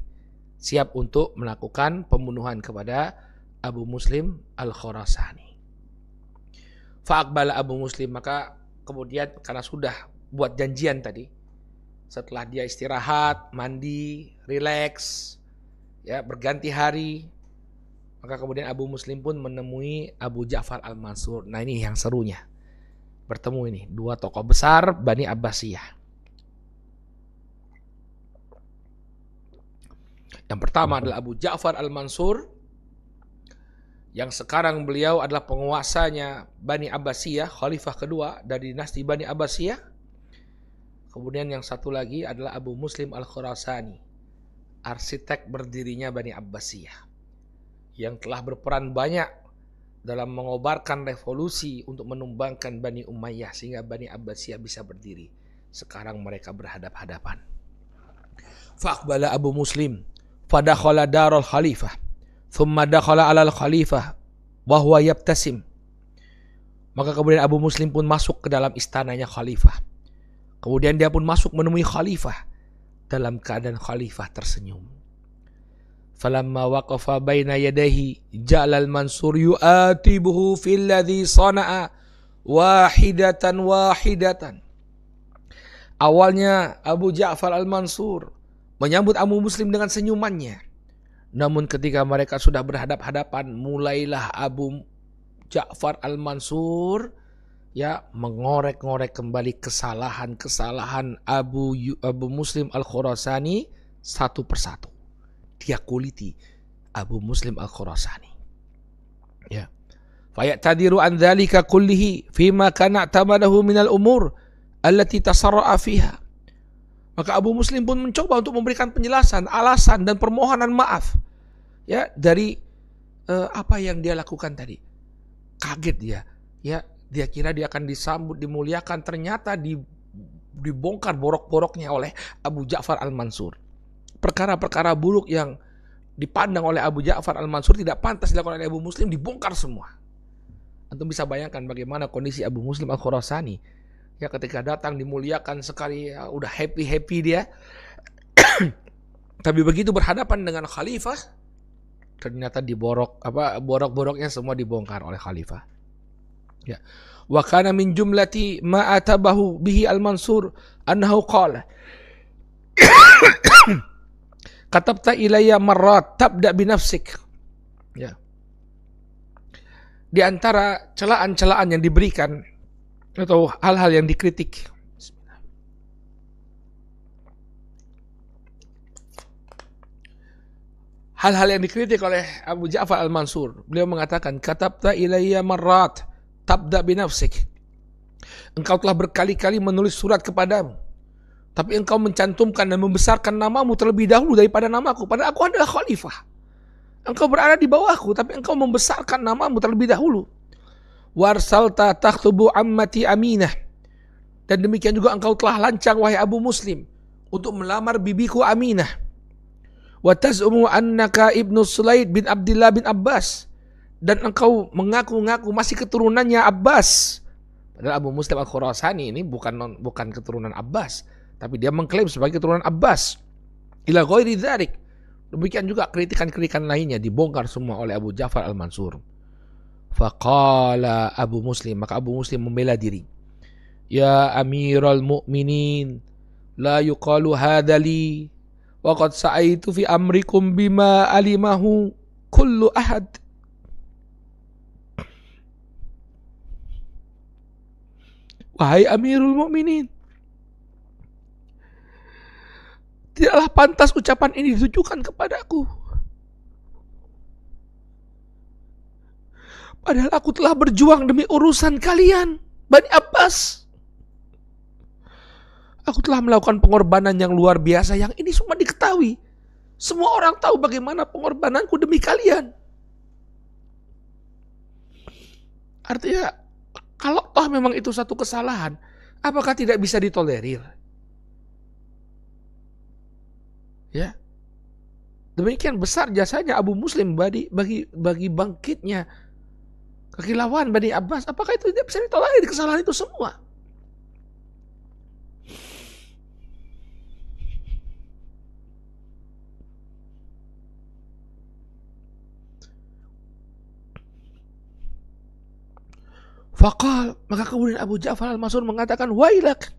siap untuk melakukan pembunuhan kepada Abu Muslim al-Khurasani. Fa'aqbala Abu Muslim, maka kemudian karena sudah buat janjian tadi, setelah dia istirahat, mandi, rileks, ya, berganti hari, maka kemudian Abu Muslim pun menemui Abu Ja'far al-Mansur. Nah, ini yang serunya, bertemu ini 2 tokoh besar Bani Abbasiyah. Yang pertama adalah Abu Ja'far al-Mansur Yang sekarang beliau adalah penguasanya Bani Abbasiyah, khalifah kedua dari dinasti Bani Abbasiyah. Kemudian yang satu lagi adalah Abu Muslim Al-Khurasani, arsitek berdirinya Bani Abbasiyah, yang telah berperan banyak dalam mengobarkan revolusi untuk menumbangkan Bani Umayyah sehingga Bani Abbasiyah bisa berdiri. Sekarang mereka berhadap-hadapan. Faqbala Abu Muslim fadakhala darul khalifah thumma dakhala alal khalifah wa huwa yabtasim. Maka kemudian Abu Muslim pun masuk ke dalam istananya khalifah. Kemudian dia pun masuk menemui khalifah dalam keadaan khalifah tersenyum. Falamma waqafa baina yadayhi ja'al al-Mansur yu'atibuhu fil ladzi sana'a wahidatan. Awalnya Abu Ja'far Al-Mansur menyambut Abu Muslim dengan senyumannya. Namun ketika mereka sudah berhadap-hadapan, mulailah Abu Ja'far Al-Mansur mengorek-ngorek kembali kesalahan-kesalahan Abu Muslim Al-Khurasani satu persatu. Dia kuliti Abu Muslim Al-Khurasani. Ya. Fayatadiru an dzalika kullihi fima kana tamadahu minal umur allati tasarra'a fiha. Maka Abu Muslim pun mencoba untuk memberikan penjelasan, alasan dan permohonan maaf dari apa yang dia lakukan tadi. Kaget dia. Dia kira dia akan disambut, dimuliakan, ternyata dibongkar borok-boroknya oleh Abu Ja'far Al-Mansur. Perkara-perkara buruk yang dipandang oleh Abu Ja'far Al-Mansur tidak pantas dilakukan oleh Abu Muslim dibongkar semua. Antum bisa bayangkan bagaimana kondisi Abu Muslim Al-Khurasani. Ketika datang dimuliakan sekali, udah happy dia. Tapi begitu berhadapan dengan khalifah, ternyata borok-boroknya semua dibongkar oleh khalifah. Ya. Wa kana min jumlati ma atabahu bihi Al-Mansur annahu qala katabta ilayya marrat tabda binafsik. Ya. Di antara celaan-celaan yang diberikan atau hal-hal yang dikritik, hal-hal yang dikritik oleh Abu Ja'far Al-Mansur, beliau mengatakan, katabta ilayya marrat tabda binafsik. Engkau telah berkali-kali menulis surat kepadamu, tapi engkau mencantumkan dan membesarkan namamu terlebih dahulu daripada namaku, padahal aku adalah khalifah. Engkau berada di bawahku, tapi engkau membesarkan namamu terlebih dahulu. Warsalta takhtubu ammati Aminah. Dan demikian juga engkau telah lancang, wahai Abu Muslim, untuk melamar bibiku Aminah. Wa taz'umu annaka ibnu Sulaid bin Abdullah bin Abbas. Dan engkau mengaku-ngaku masih keturunannya Abbas. Padahal Abu Muslim Al-Khurasani ini bukan keturunan Abbas, tapi dia mengklaim sebagai keturunan Abbas. Ila ghairi dzalik. Demikian juga kritikan-kritikan lainnya dibongkar semua oleh Abu Ja'far Al-Mansur. Faqala Abu Muslim, maka Abu Muslim membela diri. Ya Amirul Mu'minin, la yuqalu hadha li wa qad sa'aitu fi amrikum bima alimahu kullu ahad. Wahai Amirul Mu'minin, tidaklah pantas ucapan ini ditujukan kepadaku. Padahal aku telah berjuang demi urusan kalian, Bani Abbas. Aku telah melakukan pengorbanan yang luar biasa, yang ini semua diketahui. Semua orang tahu bagaimana pengorbananku demi kalian. Artinya, kalau toh memang itu satu kesalahan, apakah tidak bisa ditolerir? Ya. Demikian besar jasanya Abu Muslim bagi bangkitnya kekhilafan Bani Abbas. Apakah itu tidak bisa ditolerir kesalahan itu semua? Faqal, maka kemudian Abu Ja'far Al-Mansur mengatakan, wailak,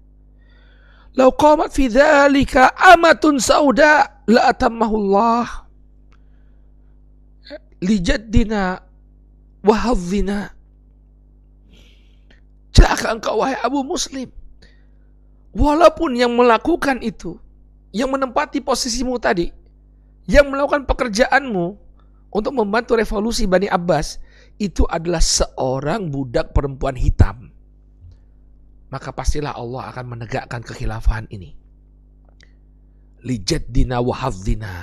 law qamat fi dzalika amatun sauda la atammahu Allah li jaddina wa hadzina. Celaka engkau wahai Abu Muslim, walaupun yang melakukan itu, yang menempati posisimu tadi, yang melakukan pekerjaanmu untuk membantu revolusi Bani Abbas, itu adalah seorang budak perempuan hitam, maka pastilah Allah akan menegakkan kekhilafahan ini. Lijaddina wa hadzina.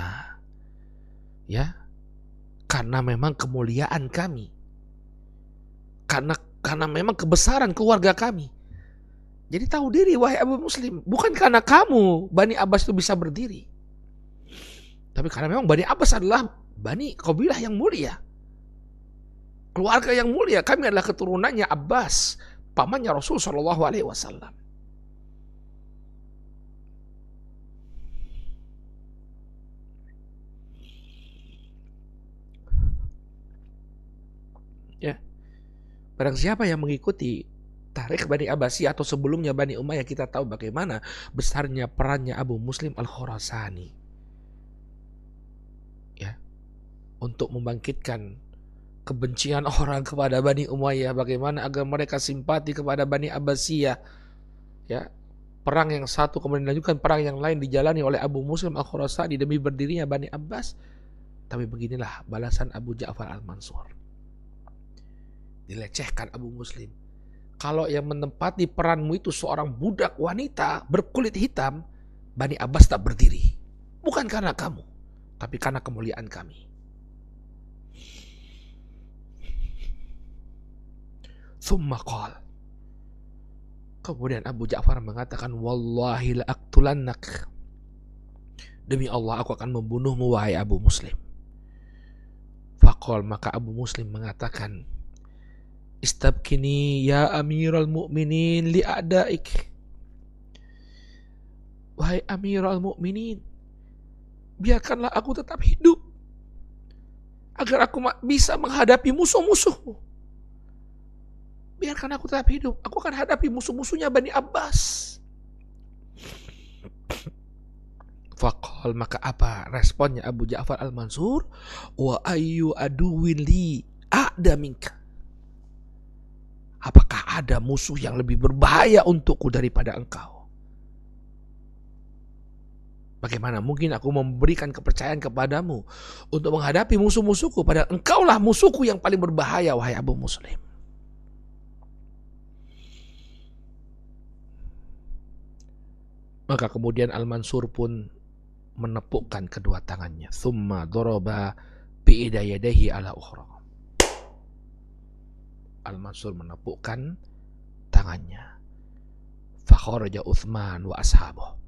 Ya. Karena memang kemuliaan kami. Karena memang kebesaran keluarga kami. Jadi tahu diri wahai Abu Muslim, bukan karena kamu Bani Abbas itu bisa berdiri. Tapi karena memang Bani Abbas adalah Bani kabilah yang mulia. Keluarga yang mulia, kami adalah keturunannya Abbas, pamannya Rasul Shallallahu Alaihi Wasallam. Ya, barang siapa yang mengikuti tarikh Bani Abbasiyah atau sebelumnya Bani Umayyah, kita tahu bagaimana besarnya perannya Abu Muslim Al-Khurasani, ya, untuk membangkitkan kebencian orang kepada Bani Umayyah, bagaimana agar mereka simpati kepada Bani Abbasiyah. Ya, perang yang satu kemudian dilanjutkan perang yang lain dijalani oleh Abu Muslim Al-Khurasani demi berdirinya Bani Abbas. Tapi beginilah balasan Abu Ja'far Al-Mansur. Dilecehkan Abu Muslim. Kalau yang menempati peranmu itu seorang budak wanita berkulit hitam, Bani Abbas tak berdiri. Bukan karena kamu, tapi karena kemuliaan kami. Thumma qala. Kemudian Abu Ja'far mengatakan, wallahi la aqtulannak. Demi Allah aku akan membunuhmu wahai Abu Muslim. Faqal, maka Abu Muslim mengatakan, istabkini ya Amirul Mu'minin li a'daik. Wahai Amirul Mu'minin, biarkanlah aku tetap hidup agar aku bisa menghadapi musuh-musuhmu. Biarkan aku tetap hidup, aku akan hadapi musuh-musuhnya Bani Abbas. Faqal, maka apa responnya Abu Ja'far Al-Mansur? Wa ayyu aduwin li a'da minka. Apakah ada musuh yang lebih berbahaya untukku daripada engkau? Bagaimana mungkin aku memberikan kepercayaan kepadamu untuk menghadapi musuh-musuhku, padahal engkaulah musuhku yang paling berbahaya wahai Abu Muslim. Maka kemudian Al-Mansur pun menepukkan kedua tangannya. Thumma daraba bi'ida yadayhi ala ukhra. Al-Mansur menepukkan tangannya. Fakharaja Utsman wa ashabuh.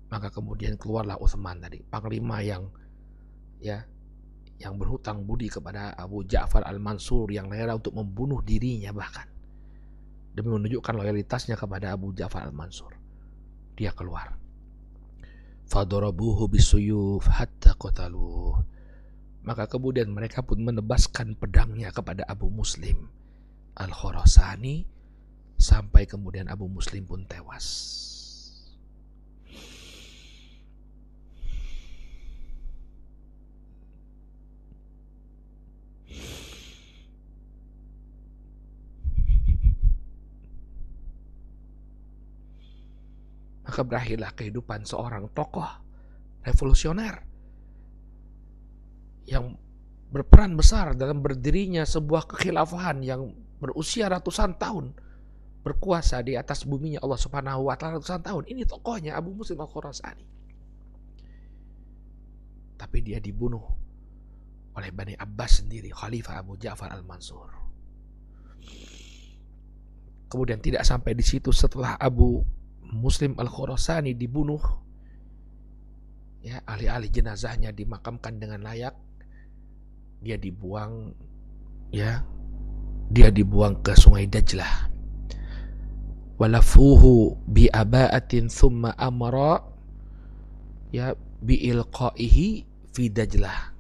Maka kemudian keluarlah Utsman tadi, panglima yang berhutang budi kepada Abu Ja'far Al-Mansur, yang rela untuk membunuh dirinya bahkan demi menunjukkan loyalitasnya kepada Abu Ja'far Al-Mansur. Dia keluar. Fadarabuhu bisuyuf hatta qataluh. Maka kemudian mereka pun menebaskan pedangnya kepada Abu Muslim Al-Khurasani sampai kemudian Abu Muslim pun tewas. Maka berakhirlah kehidupan seorang tokoh revolusioner yang berperan besar dalam berdirinya sebuah kekhilafahan yang berusia ratusan tahun, berkuasa di atas buminya Allah Subhanahu wa taala ratusan tahun. Ini tokohnya Abu Muslim Al-Khurasani. Tapi dia dibunuh oleh Bani Abbas sendiri, Khalifah Abu Ja'far Al-Mansur. Kemudian tidak sampai di situ, setelah Abu Muslim Al-Khurasani dibunuh, ya, ahli-ahli jenazahnya dimakamkan dengan layak, dia dibuang ke Sungai Dajlah. Walafuhu bi aba'atin thumma amara bi ilqaihi fi Dajlah.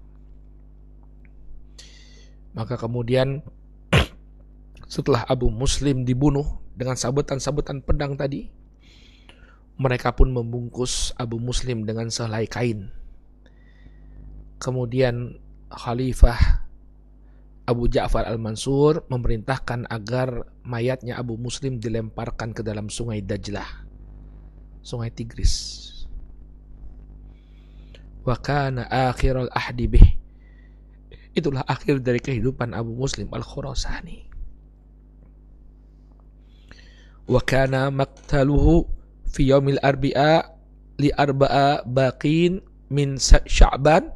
Maka kemudian setelah Abu Muslim dibunuh dengan sabetan-sabetan pedang tadi, mereka pun membungkus Abu Muslim dengan sehelai kain. Kemudian Khalifah Abu Ja'far Al-Mansur memerintahkan agar mayatnya Abu Muslim dilemparkan ke dalam Sungai Dajlah, Sungai Tigris. Wa kana akhirul ahdi bih. Itulah akhir dari kehidupan Abu Muslim Al-Khurasani. Wa kana maqtaluhu fi yaumil arbi'a li arba'a baqin min Sya'ban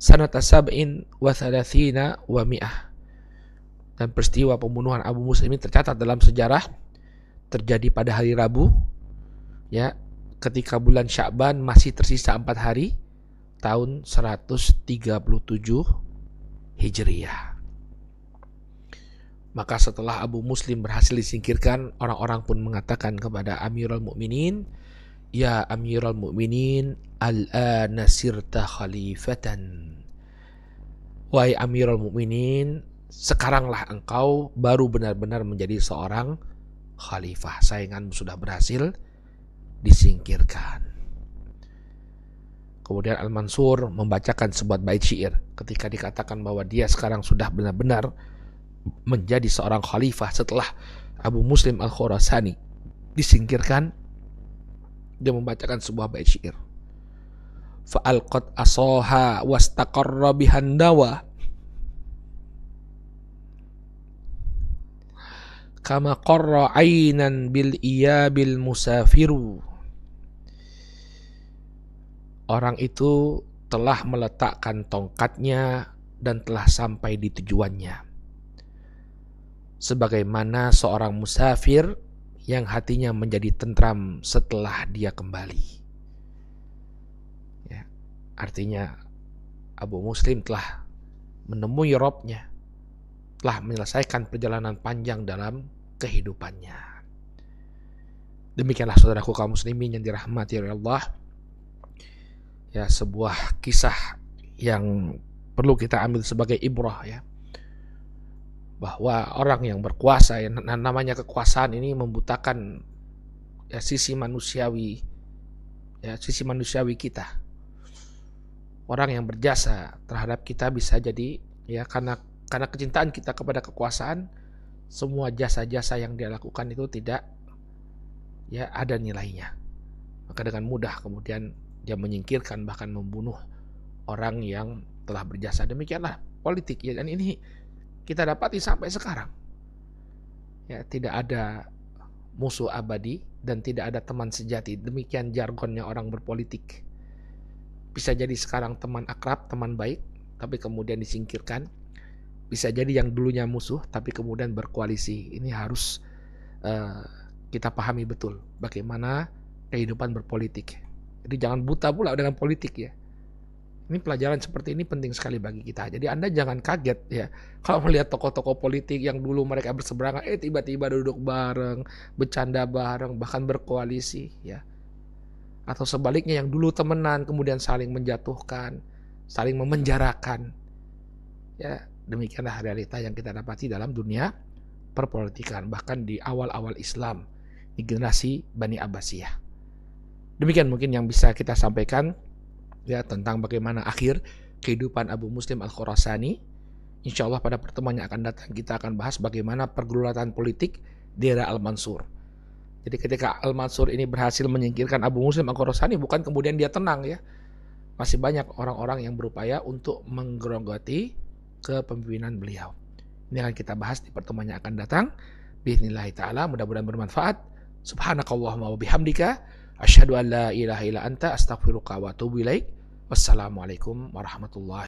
sanata sab'in wa thalathina wa mi'ah. Dan peristiwa pembunuhan Abu Muslim ini tercatat dalam sejarah terjadi pada hari Rabu, ya, ketika bulan Sya'ban masih tersisa 4 hari, tahun 137 Hijriyah. Maka setelah Abu Muslim berhasil disingkirkan, orang-orang pun mengatakan kepada Amirul Mukminin, "Ya Amirul Mukminin, al-ana sirta khalifatan." Wahai Amirul Mukminin, sekaranglah engkau baru benar-benar menjadi seorang khalifah. Sainganmu sudah berhasil disingkirkan. Kemudian Al-Mansur membacakan sebuah bait syair ketika dikatakan bahwa dia sekarang sudah benar-benar menjadi seorang khalifah setelah Abu Muslim Al-Khurasani disingkirkan. Dia membacakan sebuah bait syair. Fa'alqat asoha wastaqarra bihan dawa kama qarra ainan bil iyabil musafiru. Orang itu telah meletakkan tongkatnya dan telah sampai di tujuannya, sebagaimana seorang musafir yang hatinya menjadi tentram setelah dia kembali. Ya, artinya Abu Muslim telah menemui Robnya, telah menyelesaikan perjalanan panjang dalam kehidupannya. Demikianlah saudaraku kaum muslimin yang dirahmati oleh Allah, ya, sebuah kisah yang perlu kita ambil sebagai ibrah, ya, bahwa orang yang berkuasa, yang namanya kekuasaan ini membutakan, ya, sisi manusiawi, ya, sisi manusiawi kita. Orang yang berjasa terhadap kita bisa jadi, ya, karena kecintaan kita kepada kekuasaan, semua jasa-jasa yang dia lakukan itu tidak, ya, ada nilainya. Maka dengan mudah kemudian dia menyingkirkan, bahkan membunuh orang yang telah berjasa. Demikianlah politik, ya, dan ini kita dapati sampai sekarang. Ya, tidak ada musuh abadi dan tidak ada teman sejati. Demikian jargonnya orang berpolitik. Bisa jadi sekarang teman akrab, teman baik, tapi kemudian disingkirkan. Bisa jadi yang dulunya musuh tapi kemudian berkoalisi. Ini harus kita pahami betul bagaimana kehidupan berpolitik. Jadi jangan buta pula dengan politik, ya. Ini pelajaran seperti ini penting sekali bagi kita. Jadi Anda jangan kaget, ya, kalau melihat tokoh-tokoh politik yang dulu mereka berseberangan, tiba-tiba duduk bareng, bercanda bareng, bahkan berkoalisi, ya. Atau sebaliknya yang dulu temenan kemudian saling menjatuhkan, saling memenjarakan. Ya, demikianlah realita yang kita dapati dalam dunia perpolitikan, bahkan di awal-awal Islam, di generasi Bani Abbasiyah. Demikian mungkin yang bisa kita sampaikan, ya, tentang bagaimana akhir kehidupan Abu Muslim Al-Khurasani. Insya Allah pada pertemuan yang akan datang kita akan bahas bagaimana pergulatan politik di era Al-Mansur. Jadi ketika Al-Mansur ini berhasil menyingkirkan Abu Muslim Al-Khurasani, bukan kemudian dia tenang, ya. Masih banyak orang-orang yang berupaya untuk menggerogoti kepemimpinan beliau. Ini akan kita bahas di pertemuan yang akan datang. Bismillahirrahmanirrahim ta'ala, mudah-mudahan bermanfaat. Subhanakallahumma wa bihamdika, asyhadu an la ilaha illa anta, astaghfiruka wa atubu ilaik. Wassalamualaikum warahmatullahi